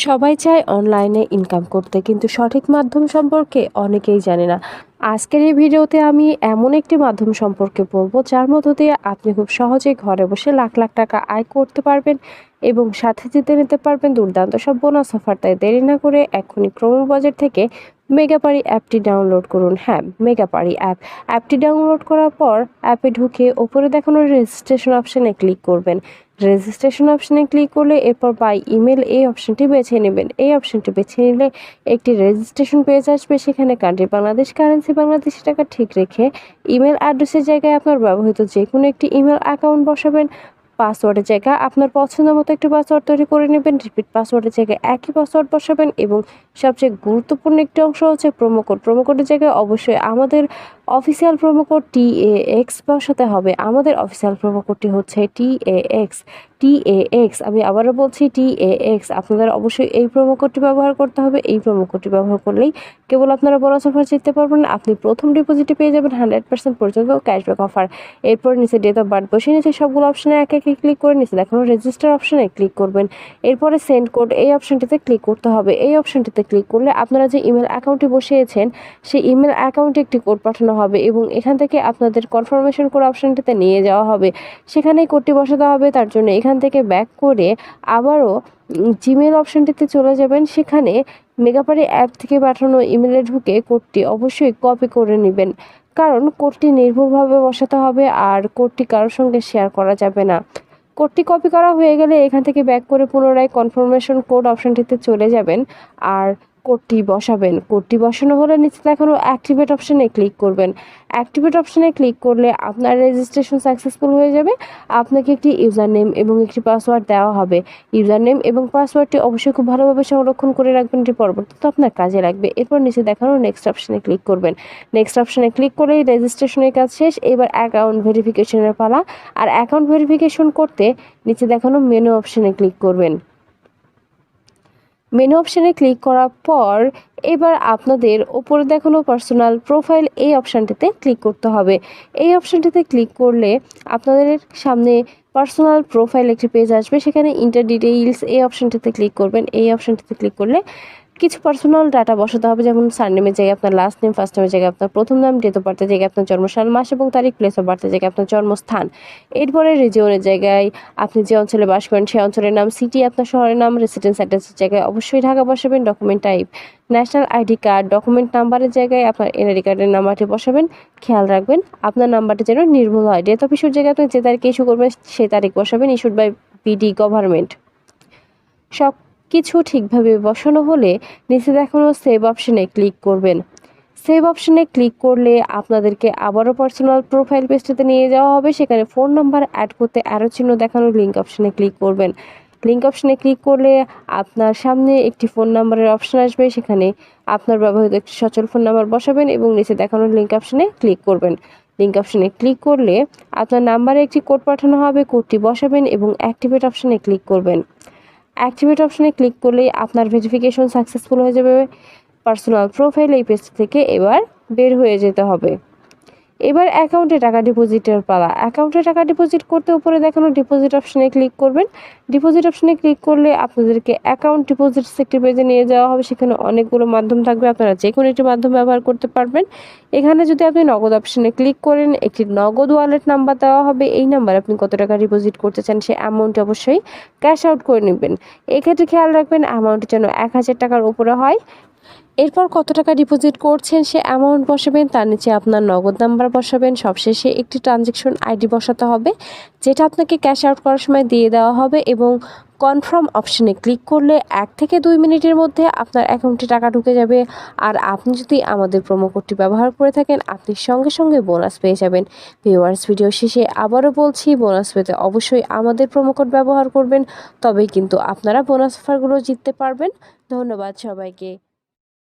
সবাই চায় অনলাইনে ইনকাম করতে, কিন্তু সঠিক মাধ্যম সম্পর্কে অনেকেই জানে না। আজকের এই ভিডিওতে আমি এমন একটি মাধ্যম সম্পর্কে বলবো যার মধ্য দিয়ে আপনি খুব সহজেই ঘরে বসে লাখ লাখ টাকা আয় করতে পারবেন এবং সাথে জিতে নিতে পারবেন দুর্দান্ত সব বোনাস অফার। তাই দেরি না করে এখনই ক্রোম বাজার থেকে মেগাপারি অ্যাপটি ডাউনলোড করুন। হ্যাঁ, মেগাপারি অ্যাপটি ডাউনলোড করার পর অ্যাপে ঢুকে ওপরে দেখানো রেজিস্ট্রেশন অপশানে ক্লিক করবেন। রেজিস্ট্রেশন অপশানে ক্লিক করলে এরপর বাই ইমেল এই অপশানটি বেছে নেবেন। এই অপশানটি বেছে নিলে একটি রেজিস্ট্রেশন পেজ আসবে। সেখানে কান্ট্রি বাংলাদেশ, কারেন্সি বাংলাদেশি টাকা ঠিক রেখে ইমেল অ্যাড্রেসের জায়গায় আপনার ব্যবহৃত যে কোনো একটি ইমেল অ্যাকাউন্ট বসাবেন। পাসওয়ার্ডের জায়গায় আপনার পছন্দ মতো একটি পাসওয়ার্ড তৈরি করে নেবেন। রিপিট পাসওয়ার্ডের জায়গায় একই পাসওয়ার্ড বসাবেন এবং সবচেয়ে গুরুত্বপূর্ণ একটি অংশ হচ্ছে প্রোমো কোড। প্রোমো কোডের জায়গায় অবশ্যই আমাদের অফিসিয়াল প্রোমো কোড TAX বসাতে হবে। আমাদের অফিসিয়াল প্রোমো কোডটি হচ্ছে TAX। আমি আবারও বলছি TAX। আপনাদের অবশ্যই এই প্রোমো কোডটি ব্যবহার করতে হবে। এই প্রোমো কোডটি ব্যবহার করলেই কেবল আপনারা বোনাস অফার জিততে পারবেন না, আপনি প্রথম ডিপোজিটে পেয়ে যাবেন 100% পর্যন্ত ক্যাশব্যাক অফার। এরপর নিচে ডেট অফ বার্থ বসিয়ে নিচে সবগুলো অপশানে এক একে ক্লিক করে নিচে দেখানো রেজিস্টার অপশানে ক্লিক করবেন। এরপরে সেন্ড কোড এই অপশানটিতে ক্লিক করতে হবে। এই অপশানটিতে ক্লিক করলে আপনারা যে ইমেল অ্যাকাউন্টটি বসিয়েছেন সেই ইমেল অ্যাকাউন্টে একটি কোড পাঠানো হবে এবং এখান থেকে আপনাদের কনফার্মেশন কোড অপশানটিতে নিয়ে যাওয়া হবে। সেখানেই কোডটি বসাতে হবে। তার জন্য এখান থেকে ব্যাক করে আবারও জিমেল অপশানটিতে চলে যাবেন। সেখানে মেগাপারি অ্যাপ থেকে পাঠানো ইমেলে ঢুকে কোডটি অবশ্যই কপি করে নেবেন, কারণ কোডটি নির্ভুলভাবে বসাতে হবে আর কোডটি কারোর সঙ্গে শেয়ার করা যাবে না। কোডটি কপি করা হয়ে গেলে এখান থেকে ব্যাক করে পুনরায় কনফার্মেশন কোড অপশানটিতে চলে যাবেন আর কোডটি বসাবেন। কোডটি বসানো হলে নিচে দেখানো অ্যাক্টিভেট অপশানে ক্লিক করবেন। অ্যাক্টিভেট অপশানে ক্লিক করলে আপনার রেজিস্ট্রেশন সাকসেসফুল হয়ে যাবে। আপনাকে একটি ইউজার নেম এবং একটি পাসওয়ার্ড দেওয়া হবে। ইউজার নেম এবং পাসওয়ার্ডটি অবশ্যই খুব ভালোভাবে সংরক্ষণ করে রাখবেন, এটি পরবর্তীতে আপনার কাজে লাগবে। এরপর নিচে দেখানো নেক্সট অপশানে ক্লিক করবেন। নেক্সট অপশানে ক্লিক করলেই রেজিস্ট্রেশনের কাজ শেষ। এবার অ্যাকাউন্ট ভেরিফিকেশনের পালা। আর অ্যাকাউন্ট ভেরিফিকেশন করতে নিচে দেখানো মেনু অপশানে ক্লিক করবেন। মেনু অপশানে ক্লিক করার পর এবার আপনাদের ওপরে দেখানো পার্সোনাল প্রোফাইল এই অপশানটিতে ক্লিক করতে হবে। এই অপশানটিতে ক্লিক করলে আপনাদের সামনে পার্সোনাল প্রোফাইল একটি পেজ আসবে। সেখানে ইন্টার ডিটেইলস এই অপশানটিতে ক্লিক করবেন। এই অপশানটিতে ক্লিক করলে কিছু পার্সোনাল ডাটা বসাতে হবে, যেমন সারনেমের জায়গায় আপনার লাস্ট নেম, ফার্স্ট নেমের জায়গায় আপনার প্রথম নাম, ডেট অফ বার্থের জায়গায় আপনার জন্মসাল, মাস এবং তারিখ, প্লেস অফ বার্থের জায়গায় আপনার জন্মস্থান। এরপরে রিজিওনের জায়গায় আপনি যে অঞ্চলে বাস করেন সেই অঞ্চলের নাম, সিটি আপনার শহরের নাম, রেসিডেন্স অ্যাড্রেসের জায়গায় অবশ্যই ঢাকা বসাবেন। Document type national ID card, document নাম্বারের জায়গায় আপনার এনআইডি কার্ডের নাম্বারটি বসাবেন। খেয়াল রাখবেন আপনার নাম্বারটি যেন নির্ভুল হয়। ডেট অফ ইস্যুর জায়গায় আপনি যে তারিখে ইস্যু করবেন সেই তারিখ বসাবেন। Issued by PD government. সব কিছু ঠিকভাবে বসানো হলে নিচে দেখানো সেভ অপশানে ক্লিক করবেন। সেভ অপশানে ক্লিক করলে আপনাদেরকে আবারও পার্সোনাল প্রোফাইল পেজটিতে নিয়ে যাওয়া হবে। সেখানে ফোন নাম্বার অ্যাড করতে অ্যারো চিহ্ন দেখানো লিঙ্ক অপশানে ক্লিক করবেন। লিঙ্ক অপশানে ক্লিক করলে আপনার সামনে একটি ফোন নাম্বারের অপশান আসবে। সেখানে আপনার ব্যবহৃত একটি সচল ফোন নাম্বার বসাবেন এবং নিচে দেখানো লিঙ্ক অপশানে ক্লিক করবেন। লিঙ্ক অপশানে ক্লিক করলে আপনার নাম্বারে একটি কোড পাঠানো হবে। কোডটি বসাবেন এবং অ্যাক্টিভেট অপশানে ক্লিক করবেন। অ্যাক্টিভেট অপশানে ক্লিক করলেই আপনার ভেরিফিকেশন সাকসেসফুল হয়ে যাবে। পার্সোনাল প্রোফাইল এই পেজ থেকে এবার বের হয়ে যেতে হবে। এবার অ্যাকাউন্টে টাকা ডিপোজিটের পালা। অ্যাকাউন্টে টাকা ডিপোজিট করতে উপরে দেখানো ডিপোজিট অপশানে ক্লিক করবেন। ডিপোজিট অপশানে ক্লিক করলে আপনাদেরকে অ্যাকাউন্ট ডিপোজিটস একটি পেজে নিয়ে যাওয়া হবে। সেখানে অনেকগুলো মাধ্যম থাকবে, আপনারা যে কোনো একটি মাধ্যম ব্যবহার করতে পারবেন। এখানে যদি আপনি নগদ অপশানে ক্লিক করেন, একটি নগদ ওয়ালেট নাম্বার দেওয়া হবে। এই নাম্বারে আপনি কত টাকা ডিপোজিট করতে চান সেই অ্যামাউন্ট অবশ্যই ক্যাশ আউট করে নেবেন। এক্ষেত্রে খেয়াল রাখবেন অ্যামাউন্ট যেন 1000 টাকার উপরে হয়। এরপর কত টাকা ডিপোজিট করছেন সে অ্যামাউন্ট বসাবেন, তার নিচে আপনার নগদ নাম্বার বসাবেন। সবশেষে একটি ট্রানজ্যাকশন আইডি বসাতে হবে, যেটা আপনাকে ক্যাশ আউট করার সময় দিয়ে দেওয়া হবে এবং কনফার্ম অপশানে ক্লিক করলে 1 থেকে 2 মিনিটের মধ্যে আপনার অ্যাকাউন্টে টাকা ঢুকে যাবে। আর আপনি যদি আমাদের প্রোমো কোডটি ব্যবহার করে থাকেন আপনি সঙ্গে সঙ্গে বোনাস পেয়ে যাবেন। ভিউয়ার্স, ভিডিও শেষে আবারও বলছি, বোনাস পেতে অবশ্যই আমাদের প্রোমো কোড ব্যবহার করবেন, তবেই কিন্তু আপনারা বোনাস অফারগুলো জিততে পারবেন। ধন্যবাদ সবাইকে।